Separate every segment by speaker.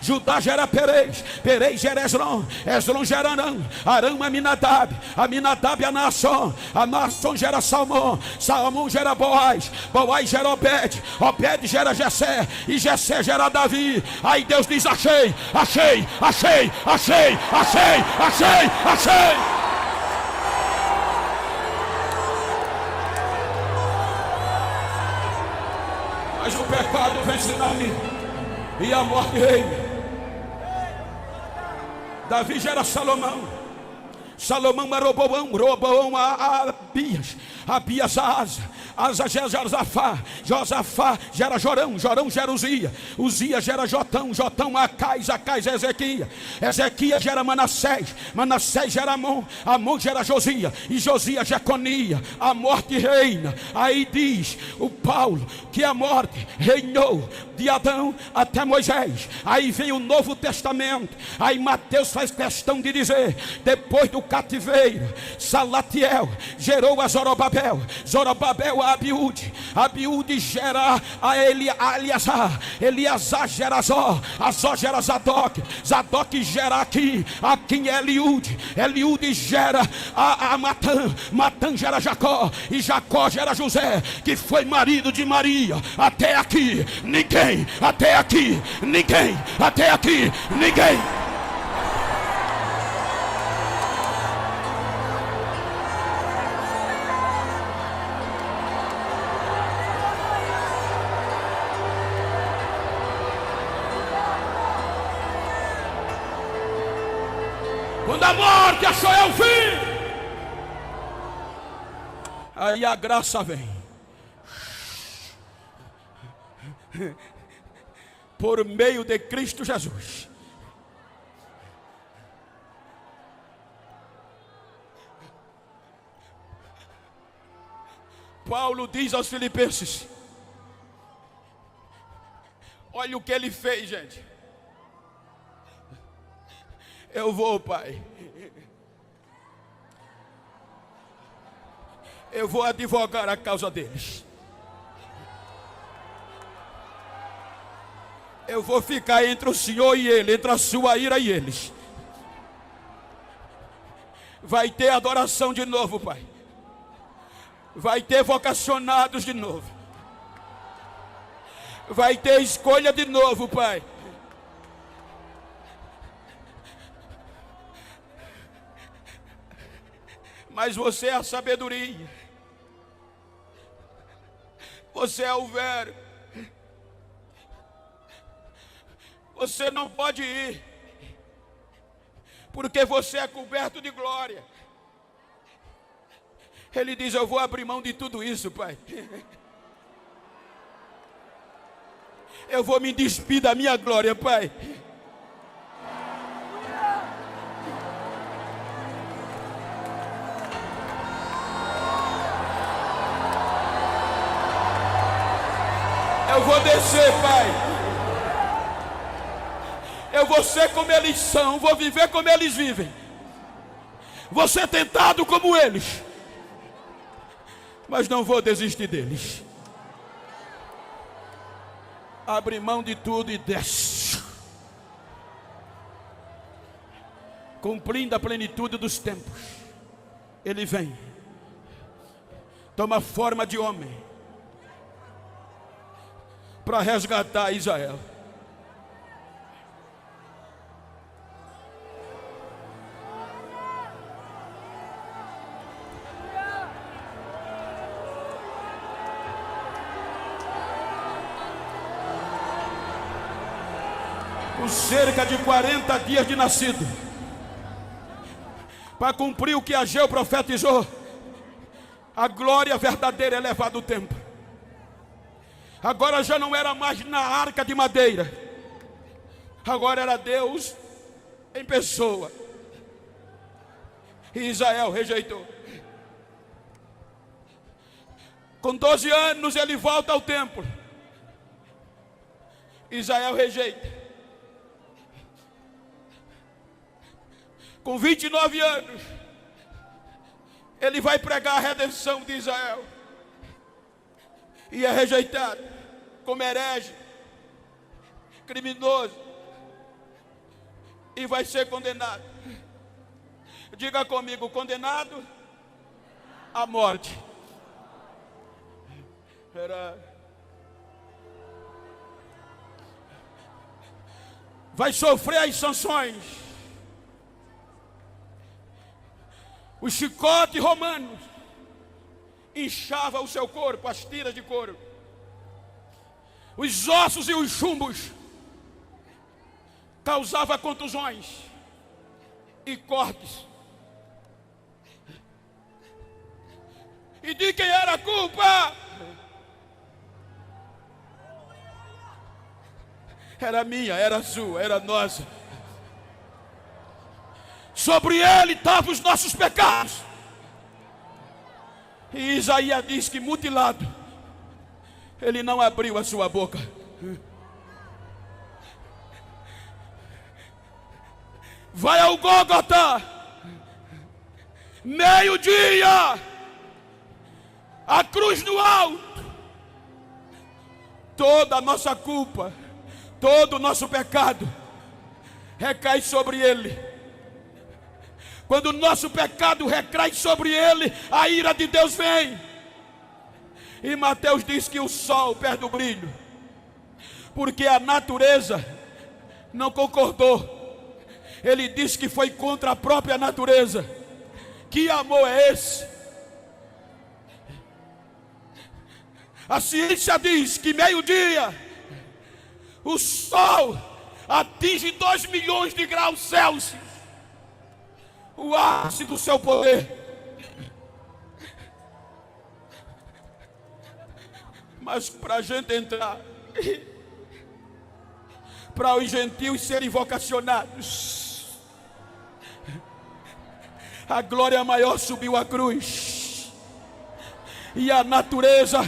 Speaker 1: Judá gera Perez, Perez gera Esrom, Esrom gera Arão, Arão Aminadab, Aminadab a Naasson gera Salmão, Salmão gera Boaz, Boaz gera Obed, Obed gera Jessé, e Jessé gera Davi. Aí Deus diz: achei, achei, achei, achei, achei, achei, achei. Mas o pecado vence na mim e a morte reina. Davi gera Salomão, Salomão a Roboão, Roboão a Abias, Abias a Asa, Asa gera Josafá, Josafá gera Jorão, Jorão gera Uzia, Uzia gera Jotão, Jotão a Acais, Acais a Ezequias, Ezequias gera Manassés, Manassés gera Amon, Amon gera Josia, e Josia Jeconia. A morte reina. Aí diz o Paulo que a morte reinou de Adão até Moisés. Aí vem o Novo Testamento. Aí Mateus faz questão de dizer: depois do cativeiro, Salatiel gerou a Zorobabel, Zorobabel a Abiúde, Abiúde gera a Eleazar, Eleazar gera Azó, Azó gera Zadok, Zadok gera Aquim, Aquim é Eliúde, Eliúde gera a Matã, Matã gera Jacó, e Jacó gera José, que foi marido de Maria. Até aqui ninguém, até aqui ninguém, até aqui ninguém. Quando a morte achou é o fim, aí a graça vem. Por meio de Cristo Jesus. Paulo diz aos Filipenses: olha o que ele fez, gente. Eu vou, Pai, eu vou advogar a causa deles. Eu vou ficar entre o Senhor e ele, entre a sua ira e eles. Vai ter adoração de novo, Pai. Vai ter vocacionados de novo. Vai ter escolha de novo, Pai. Mas você é a sabedoria. Você é o verbo. Você não pode ir, porque você é coberto de glória. Ele diz: eu vou abrir mão de tudo isso, Pai. Eu vou me despir da minha glória, Pai. Eu vou descer, Pai. Eu vou ser como eles são, vou viver como eles vivem. Vou ser tentado como eles, mas não vou desistir deles. Abre mão de tudo e desce, cumprindo a plenitude dos tempos. Ele vem, toma forma de homem, para resgatar Israel. Com cerca de 40 dias de nascido, para cumprir o que Ageu profetizou, a glória verdadeira é levada o templo. Agora já não era mais na arca de madeira, agora era Deus em pessoa. E Israel rejeitou. Com 12 anos ele volta ao templo. Israel rejeita. Com 29 anos, ele vai pregar a redenção de Israel. E é rejeitado como herege, criminoso, e vai ser condenado. Diga comigo, condenado à morte. Vai sofrer as sanções. O chicote romano inchava o seu corpo, as tiras de couro. Os ossos e os chumbos causavam contusões e cortes. E de quem era a culpa? Era minha, era sua, era nossa. Sobre ele estavam os nossos pecados. E Isaías diz que mutilado, ele não abriu a sua boca. Vai ao Gólgota, meio-dia, a cruz no alto. Toda a nossa culpa, todo o nosso pecado recai sobre ele. Quando o nosso pecado recai sobre ele, a ira de Deus vem. E Mateus diz que o sol perde o brilho, porque a natureza não concordou. Ele disse que foi contra a própria natureza. Que amor é esse? A ciência diz que meio-dia o sol atinge 2 milhões de graus Celsius, o ápice do seu poder. Mas para a gente entrar, para os gentios serem vocacionados, a glória maior subiu à cruz. E a natureza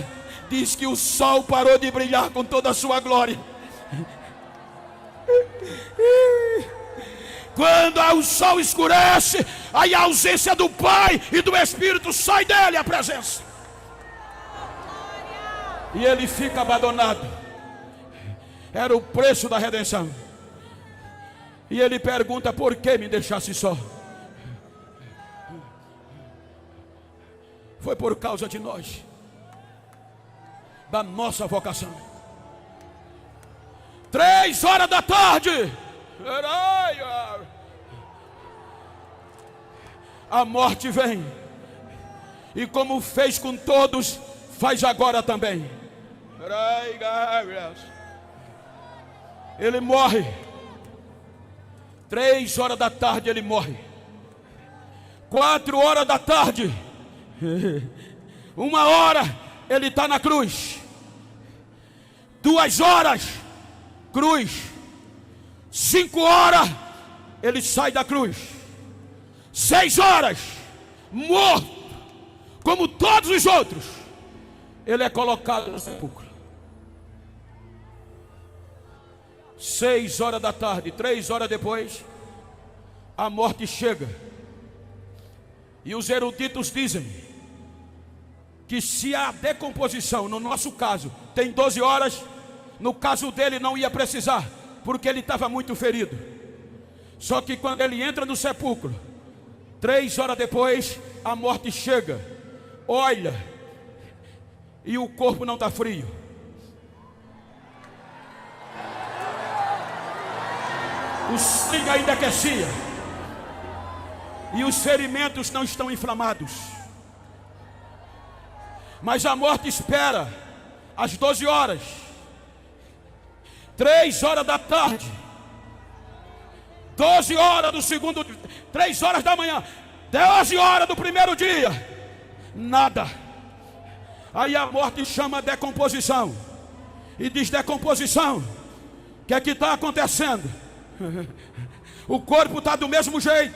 Speaker 1: diz que o sol parou de brilhar com toda a sua glória. Quando o sol escurece, aí a ausência do Pai e do Espírito sai dele a presença. E ele fica abandonado. Era o preço da redenção. E ele pergunta: por que me deixasse só? Foi por causa de nós, da nossa vocação. 3 horas da tarde, a morte vem, e como fez com todos, faz agora também. Ele morre. 3 horas da tarde ele morre. 4 horas da tarde, 1 hora ele está na cruz. 2 horas, cruz. 5 horas ele sai da cruz. 6 horas, morto, como todos os outros, ele é colocado no sepulcro. 6 horas da tarde, 3 horas depois, a morte chega. E os eruditos dizem que se a decomposição, no nosso caso, tem 12 horas, no caso dele não ia precisar, porque ele estava muito ferido. Só que quando ele entra no sepulcro, 3 horas depois, a morte chega, olha, e o corpo não está frio. O sangue ainda aquecia, e os ferimentos não estão inflamados. Mas a morte espera às 12 horas, 3 horas da tarde, 12 horas do segundo, 3 horas da manhã, 12 horas do primeiro dia, nada. Aí a morte chama a decomposição e diz: decomposição, o que é que está acontecendo? O corpo está do mesmo jeito.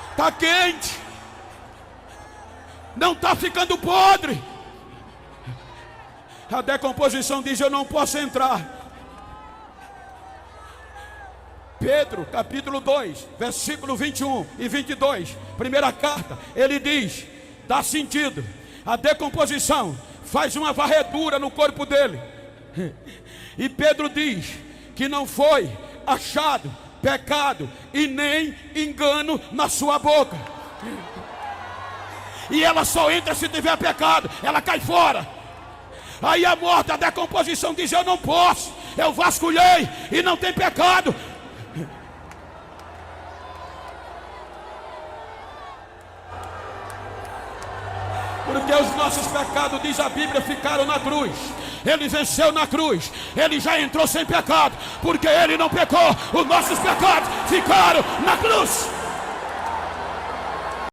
Speaker 1: Está quente, não está ficando podre. A decomposição diz: eu não posso entrar. Pedro, capítulo 2, versículo 21 e 22, primeira carta, ele diz: dá sentido. A decomposição faz uma varredura no corpo dele. E Pedro diz que não foi achado pecado e nem engano na sua boca. E ela só entra se tiver pecado, ela cai fora. Aí a morte, a decomposição diz: eu não posso, eu vasculhei e não tem pecado. Porque os nossos pecados, diz a Bíblia, ficaram na cruz. Ele venceu na cruz, ele já entrou sem pecado, porque ele não pecou. Os nossos pecados ficaram na cruz.